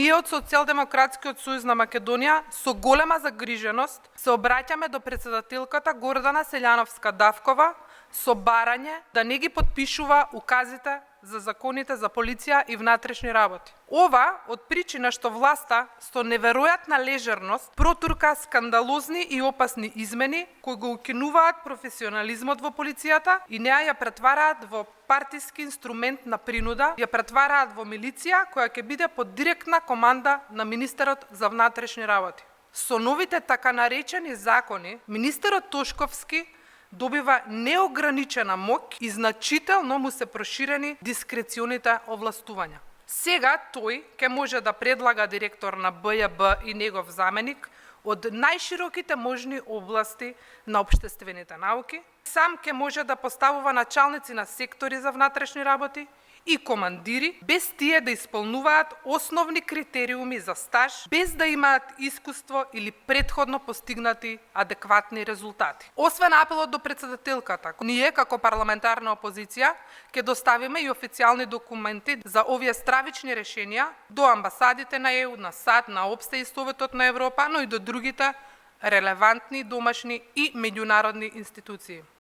Ние од Социјалдемократскиот сојуз на Македонија со голема загриженост се обраќаме до претседателката Гордана Селјановска-Давкова со барање да не ги подпишува указите за законите за полиција и внатрешни работи. Ова од причина што власта со неверојатна лежерност протурка скандалозни и опасни измени кои го укинуваат професионализмот во полицијата и неа ја претвараат во партиски инструмент на принуда, ја претвараат во милиција која ќе биде под директна команда на министерот за внатрешни работи. Со новите така наречени закони, министерот Тошковски добива неограничена моќ и значително му се проширени дискреционите овластувања. Сега тој ќе може да предлага директор на БЈБ и негов заменик од најшироките можни области на општествените науки, сам ќе може да поставува началници на сектори за внатрешни работи и командири, без тие да исполнуваат основни критериуми за стаж, без да имаат искуство или претходно постигнати адекватни резултати. Освен апелот до претседателката, ние како парламентарна опозиција ќе доставиме и официјални документи за овие стравични решенија до амбасадите на ЕУ, на САД, на ОБСЕ и Советот на Европа, но и до другите релевантни домашни и меѓународни институции.